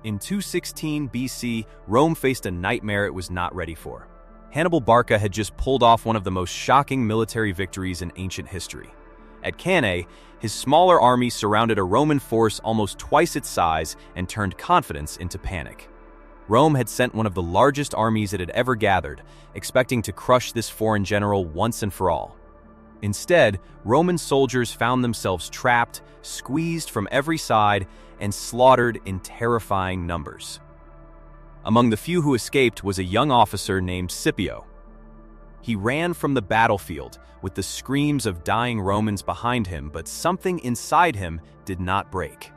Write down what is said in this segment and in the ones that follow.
In 216 BC, Rome faced a nightmare it was not ready for. Hannibal Barca had just pulled off one of the most shocking military victories in ancient history. At Cannae, his smaller army surrounded a Roman force almost twice its size and turned confidence into panic. Rome had sent one of the largest armies it had ever gathered, expecting to crush this foreign general once and for all. Instead, Roman soldiers found themselves trapped, squeezed from every side, and slaughtered in terrifying numbers. Among the few who escaped was a young officer named Scipio. He ran from the battlefield with the screams of dying Romans behind him, but something inside him did not break.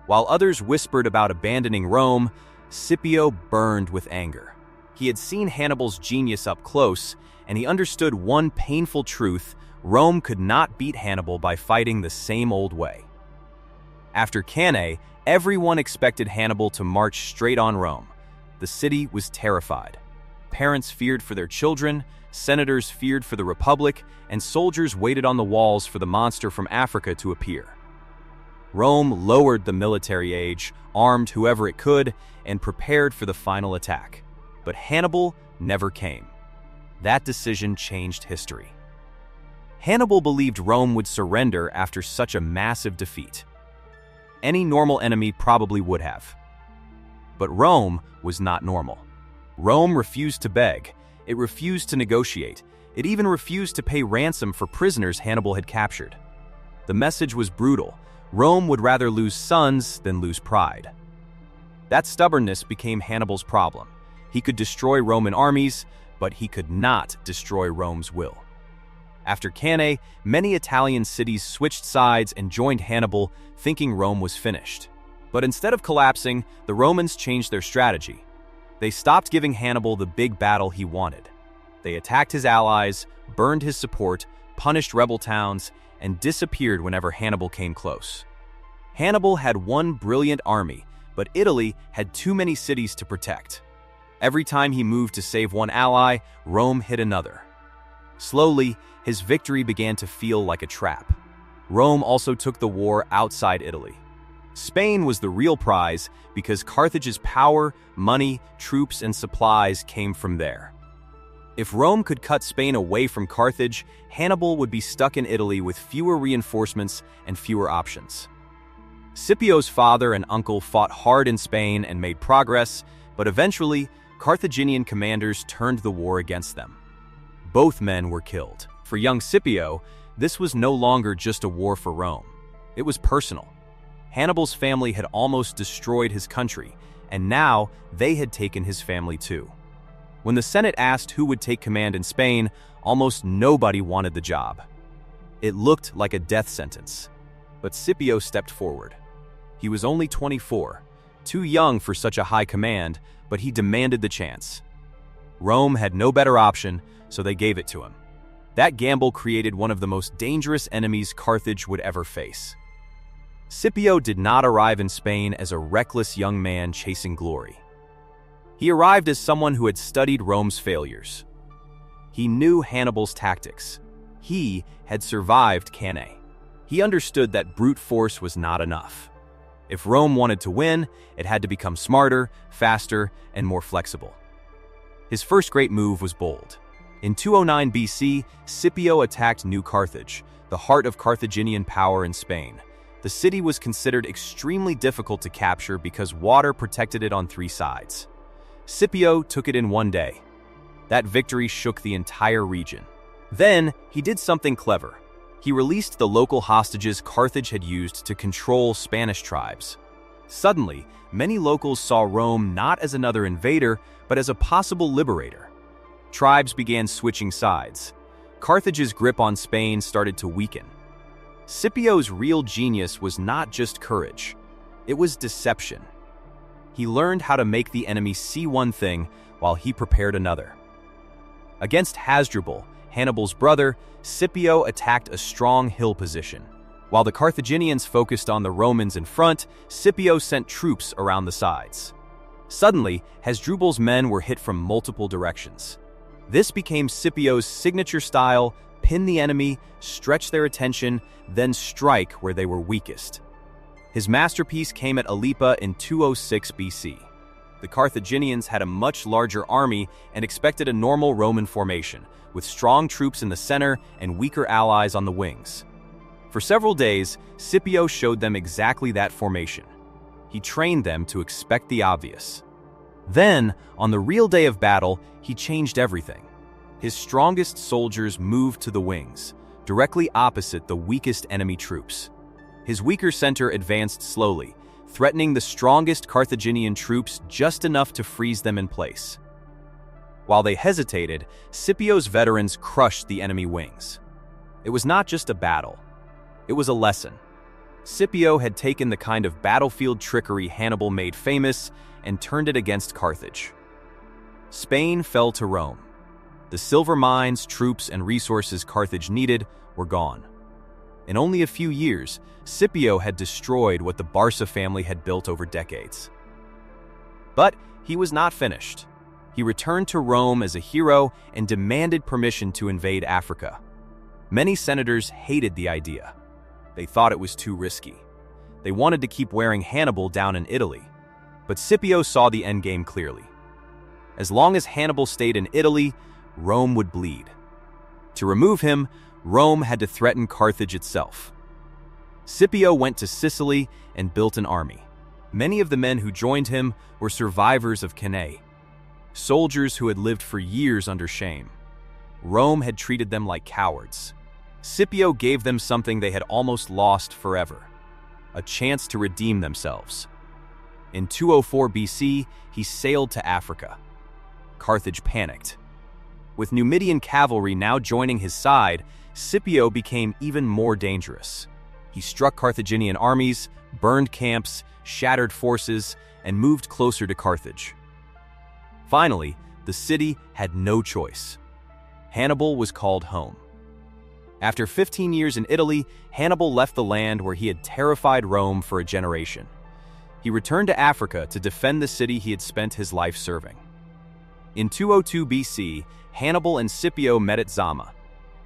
While others whispered about abandoning Rome, Scipio burned with anger. He had seen Hannibal's genius up close, and he understood one painful truth: Rome could not beat Hannibal by fighting the same old way. After Cannae, everyone expected Hannibal to march straight on Rome. The city was terrified. Parents feared for their children, senators feared for the Republic, and soldiers waited on the walls for the monster from Africa to appear. Rome lowered the military age, armed whoever it could, and prepared for the final attack. But Hannibal never came. That decision changed history. Hannibal believed Rome would surrender after such a massive defeat. Any normal enemy probably would have. But Rome was not normal. Rome refused to beg. It refused to negotiate. It even refused to pay ransom for prisoners Hannibal had captured. The message was brutal. Rome would rather lose sons than lose pride. That stubbornness became Hannibal's problem. He could destroy Roman armies, but he could not destroy Rome's will. After Cannae, many Italian cities switched sides and joined Hannibal, thinking Rome was finished. But instead of collapsing, the Romans changed their strategy. They stopped giving Hannibal the big battle he wanted. They attacked his allies, burned his support, punished rebel towns, and disappeared whenever Hannibal came close. Hannibal had one brilliant army, but Italy had too many cities to protect. Every time he moved to save one ally, Rome hit another. Slowly, his victory began to feel like a trap. Rome also took the war outside Italy. Spain was the real prize because Carthage's power, money, troops, and supplies came from there. If Rome could cut Spain away from Carthage, Hannibal would be stuck in Italy with fewer reinforcements and fewer options. Scipio's father and uncle fought hard in Spain and made progress, but eventually, Carthaginian commanders turned the war against them. Both men were killed. For young Scipio, this was no longer just a war for Rome. It was personal. Hannibal's family had almost destroyed his country, and now they had taken his family too. When the Senate asked who would take command in Spain, almost nobody wanted the job. It looked like a death sentence. But Scipio stepped forward. He was only 24, too young for such a high command, but he demanded the chance. Rome had no better option, so they gave it to him. That gamble created one of the most dangerous enemies Carthage would ever face. Scipio did not arrive in Spain as a reckless young man chasing glory. He arrived as someone who had studied Rome's failures. He knew Hannibal's tactics. He had survived Cannae. He understood that brute force was not enough. If Rome wanted to win, it had to become smarter, faster, and more flexible. His first great move was bold. In 209 BC, Scipio attacked New Carthage, the heart of Carthaginian power in Spain. The city was considered extremely difficult to capture because water protected it on three sides. Scipio took it in one day. That victory shook the entire region. Then, he did something clever. He released the local hostages Carthage had used to control Spanish tribes. Suddenly, many locals saw Rome not as another invader, but as a possible liberator. Tribes began switching sides. Carthage's grip on Spain started to weaken. Scipio's real genius was not just courage. It was deception. He learned how to make the enemy see one thing while he prepared another. Against Hasdrubal, Hannibal's brother, Scipio attacked a strong hill position. While the Carthaginians focused on the Romans in front, Scipio sent troops around the sides. Suddenly, Hasdrubal's men were hit from multiple directions. This became Scipio's signature style: pin the enemy, stretch their attention, then strike where they were weakest. His masterpiece came at Aleppo in 206 BC. The Carthaginians had a much larger army and expected a normal Roman formation, with strong troops in the center and weaker allies on the wings. For several days, Scipio showed them exactly that formation. He trained them to expect the obvious. Then, on the real day of battle, he changed everything. His strongest soldiers moved to the wings, directly opposite the weakest enemy troops. His weaker center advanced slowly, threatening the strongest Carthaginian troops just enough to freeze them in place. While they hesitated, Scipio's veterans crushed the enemy wings. It was not just a battle. It was a lesson. Scipio had taken the kind of battlefield trickery Hannibal made famous and turned it against Carthage. Spain fell to Rome. The silver mines, troops, and resources Carthage needed were gone. In only a few years, Scipio had destroyed what the Barca family had built over decades. But he was not finished. He returned to Rome as a hero and demanded permission to invade Africa. Many senators hated the idea. They thought it was too risky. They wanted to keep wearing Hannibal down in Italy. But Scipio saw the endgame clearly. As long as Hannibal stayed in Italy, Rome would bleed. To remove him, Rome had to threaten Carthage itself. Scipio went to Sicily and built an army. Many of the men who joined him were survivors of Cannae, soldiers who had lived for years under shame. Rome had treated them like cowards. Scipio gave them something they had almost lost forever: a chance to redeem themselves. In 204 BC, he sailed to Africa. Carthage panicked. With Numidian cavalry now joining his side, Scipio became even more dangerous. He struck Carthaginian armies, burned camps, shattered forces, and moved closer to Carthage. Finally, the city had no choice. Hannibal was called home. After 15 years in Italy, Hannibal left the land where he had terrified Rome for a generation. He returned to Africa to defend the city he had spent his life serving. In 202 BC, Hannibal and Scipio met at Zama.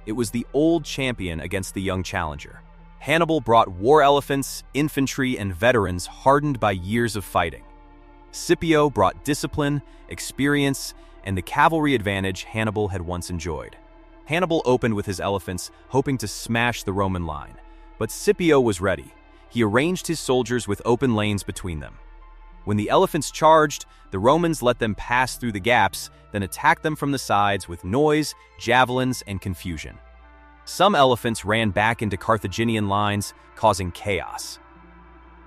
It was the old champion against the young challenger. Hannibal brought war elephants, infantry, and veterans hardened by years of fighting. Scipio brought discipline, experience, and the cavalry advantage Hannibal had once enjoyed. Hannibal opened with his elephants, hoping to smash the Roman line. But Scipio was ready. He arranged his soldiers with open lanes between them. When the elephants charged, the Romans let them pass through the gaps, then attacked them from the sides with noise, javelins, and confusion. Some elephants ran back into Carthaginian lines, causing chaos.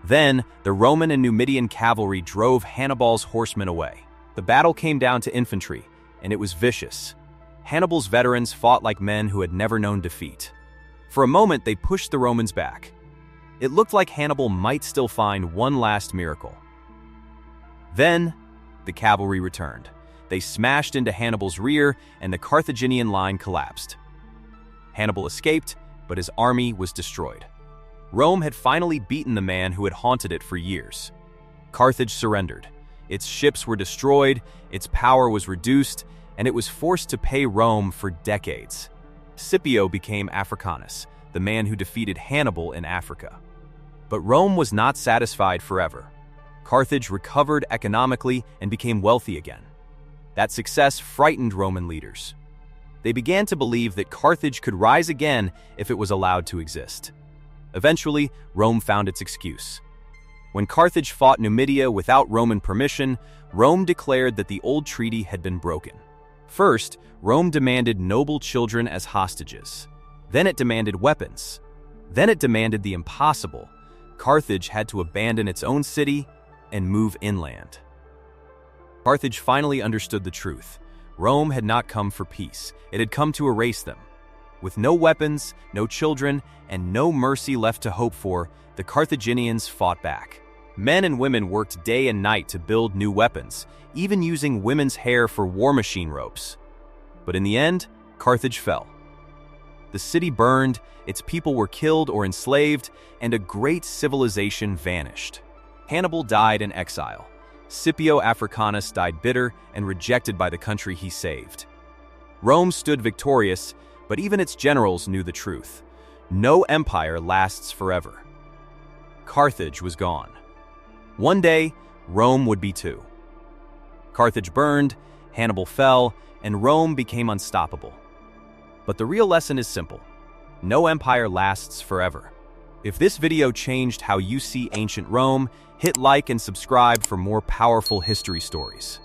Then, the Roman and Numidian cavalry drove Hannibal's horsemen away. The battle came down to infantry, and it was vicious. Hannibal's veterans fought like men who had never known defeat. For a moment, they pushed the Romans back. It looked like Hannibal might still find one last miracle. Then, the cavalry returned. They smashed into Hannibal's rear, and the Carthaginian line collapsed. Hannibal escaped, but his army was destroyed. Rome had finally beaten the man who had haunted it for years. Carthage surrendered. Its ships were destroyed, its power was reduced, and it was forced to pay Rome for decades. Scipio became Africanus, the man who defeated Hannibal in Africa. But Rome was not satisfied forever. Carthage recovered economically and became wealthy again. That success frightened Roman leaders. They began to believe that Carthage could rise again if it was allowed to exist. Eventually, Rome found its excuse. When Carthage fought Numidia without Roman permission, Rome declared that the old treaty had been broken. First, Rome demanded noble children as hostages. Then it demanded weapons. Then it demanded the impossible. Carthage had to abandon its own city and move inland. Carthage finally understood the truth. Rome had not come for peace. It had come to erase them. With no weapons, no children, and no mercy left to hope for, the Carthaginians fought back. Men and women worked day and night to build new weapons, even using women's hair for war machine ropes. But in the end, Carthage fell. The city burned, its people were killed or enslaved, and a great civilization vanished. Hannibal died in exile. Scipio Africanus died bitter and rejected by the country he saved. Rome stood victorious, but even its generals knew the truth. No empire lasts forever. Carthage was gone. One day, Rome would be too. Carthage burned, Hannibal fell, and Rome became unstoppable. But the real lesson is simple. No empire lasts forever. If this video changed how you see ancient Rome, hit like and subscribe for more powerful history stories.